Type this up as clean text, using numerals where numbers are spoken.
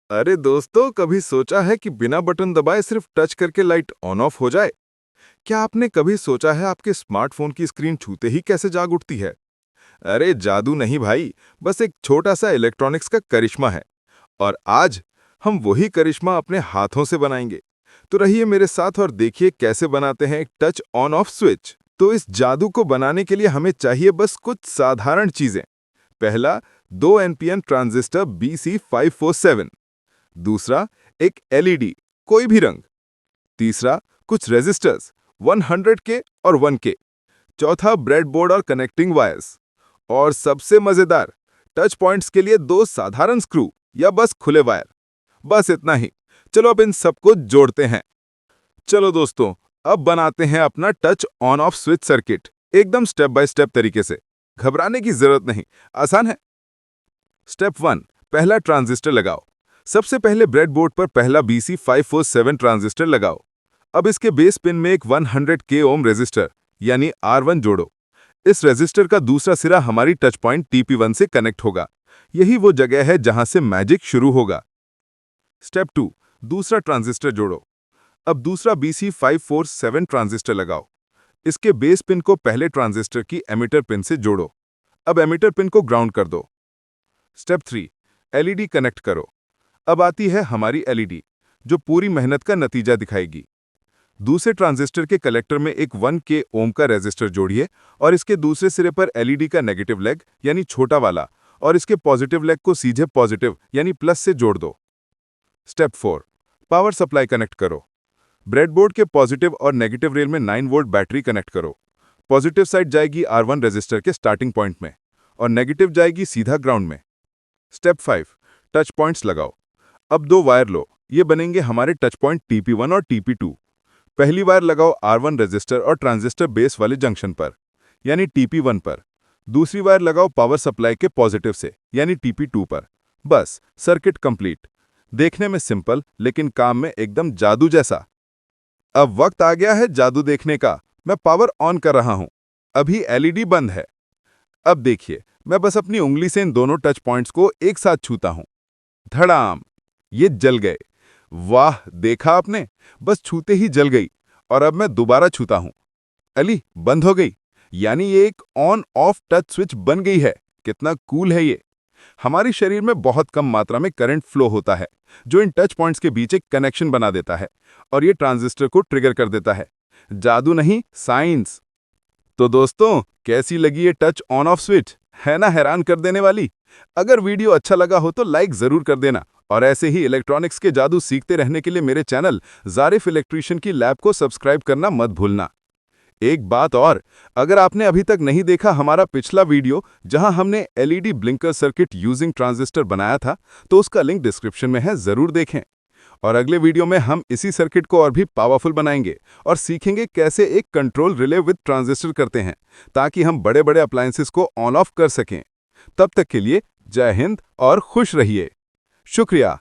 अरे दोस्तों, कभी सोचा है कि बिना बटन दबाए सिर्फ टच करके लाइट ऑन ऑफ हो जाए? क्या आपने कभी सोचा है आपके स्मार्टफोन की स्क्रीन छूते ही कैसे जाग उठती है? अरे जादू नहीं भाई, बस एक छोटा सा इलेक्ट्रॉनिक्स का करिश्मा है। और आज हम वही करिश्मा अपने हाथों से बनाएंगे। तो रहिए मेरे साथ और देखिए कैसे बनाते हैं एक टच ऑन ऑफ स्विच। तो इस जादू को बनाने के लिए हमें चाहिए बस कुछ साधारण चीजें। पहला, 2 एनपीएन ट्रांजिस्टर BC547। दूसरा, एक एलईडी, कोई भी रंग। तीसरा, कुछ रेजिस्टर्स 100K और 1K। चौथा, ब्रेडबोर्ड और कनेक्टिंग वायर्स। और सबसे मजेदार, टच पॉइंट्स के लिए 2 साधारण स्क्रू या बस खुले वायर। बस इतना ही। चलो अब इन सबको जोड़ते हैं। चलो दोस्तों, अब बनाते हैं अपना touch on off switch circuit, एकदम स्टेप बाय स्टेप तरीके से। घबराने की जरूरत नहीं, आसान है। स्टेप 1, पहला ट्रांजिस्टर लगाओ। सबसे पहले ब्रेडबोर्ड पर पहला BC547 ट्रांजिस्टर लगाओ। अब इसके बेस पिन में एक 100K ओम रेजिस्टर यानी R1 जोड़ो। इस रेजिस्टर का दूसरा सिरा हमारी टच पॉइंट TP1 से कनेक्ट होगा। यही वो जगह है जहां से मैजिक शुरू होगा। स्टेप 2, दूसरा ट्रांजिस्टर जोड़ो। अब दूसरा BC547 ट्रांजिस्टर लगाओ। इसके बेस पिन को पहले ट्रांजिस्टर की एमिटर पिन से जोड़ो। अब एमिटर पिन को ग्राउंड कर दो। स्टेप 3, एलईडी कनेक्ट करो। अब आती है हमारी एलईडी, जो पूरी मेहनत का नतीजा दिखाएगी। दूसरे ट्रांजिस्टर के कलेक्टर में एक 1K ओम का रेजिस्टर जोड़िए और इसके दूसरे सिरे पर एलईडी का नेगेटिव लेग यानी छोटा वाला और इसके पॉजिटिव लेग को सीधे पॉजिटिव यानी प्लस से जोड़ दो। स्टेप 4, पावर सप्लाई कनेक्ट करो। ब्रेडबोर्ड के पॉजिटिव और नेगेटिव रेल में 9 वोल्ट बैटरी कनेक्ट करो। पॉजिटिव साइड जाएगी R1 रेजिस्टर के स्टार्टिंग पॉइंट में और नेगेटिव जाएगी सीधा ग्राउंड में। स्टेप 5, टच पॉइंट्स लगाओ। अब 2 वायर लो, ये बनेंगे हमारे टच पॉइंट TP1 और TP2। पहली वायर लगाओ R1 रेजिस्टर और ट्रांजिस्टर बेस वाले जंक्शन पर यानी TP1 पर। दूसरी वायर लगाओ पावर सप्लाई के पॉजिटिव से यानी TP2 पर। बस सर्किट कंप्लीट। देखने में सिंपल लेकिन काम में एकदम जादू जैसा। अब वक्त आ गया है जादू देखने का। मैं पावर ऑन कर रहा हूं। अभी एलईडी बंद है। अब देखिए, मैं बस अपनी उंगली से इन दोनों टच पॉइंट्स को एक साथ छूता हूं। धड़ाम, ये जल गए। वाह, देखा आपने, बस छूते ही जल गई। और अब मैं दोबारा छूता हूं। अली, बंद हो गई। यानी ये एक ऑन ऑफ टच स्विच बन गई है। कितना कूल है ये। हमारे शरीर में बहुत कम मात्रा में करंट फ्लो होता है, जो इन टच पॉइंट्स के बीच एक कनेक्शन बना देता है और ये ट्रांजिस्टर को ट्रिगर कर देता है। जादू नहीं, साइंस। तो दोस्तों, कैसी लगी ये टच ऑन ऑफ स्विच? है ना हैरान कर देने वाली? अगर वीडियो अच्छा लगा हो तो लाइक जरूर कर देना और ऐसे ही इलेक्ट्रॉनिक्स के जादू सीखते रहने के लिए मेरे चैनल ज़ारिफ इलेक्ट्रीशियन की लैब को सब्सक्राइब करना मत भूलना। एक बात और, अगर आपने अभी तक नहीं देखा हमारा पिछला वीडियो जहां हमने LED blinker circuit using transistor बनाया था, तो उसका लिंक डिस्क्रिप्शन में है, जरूर देखें। और अगले वीडियो में हम इसी सर्किट को और भी पावरफुल बनाएंगे और सीखेंगे कैसे एक कंट्रोल रिले विद ट्रांजिस्टर करते हैं, ताकि हम बड़े बड़े अप्लायंसेस को ऑन ऑफ कर सकें। तब तक के लिए जय हिंद और खुश रहिए। शुक्रिया।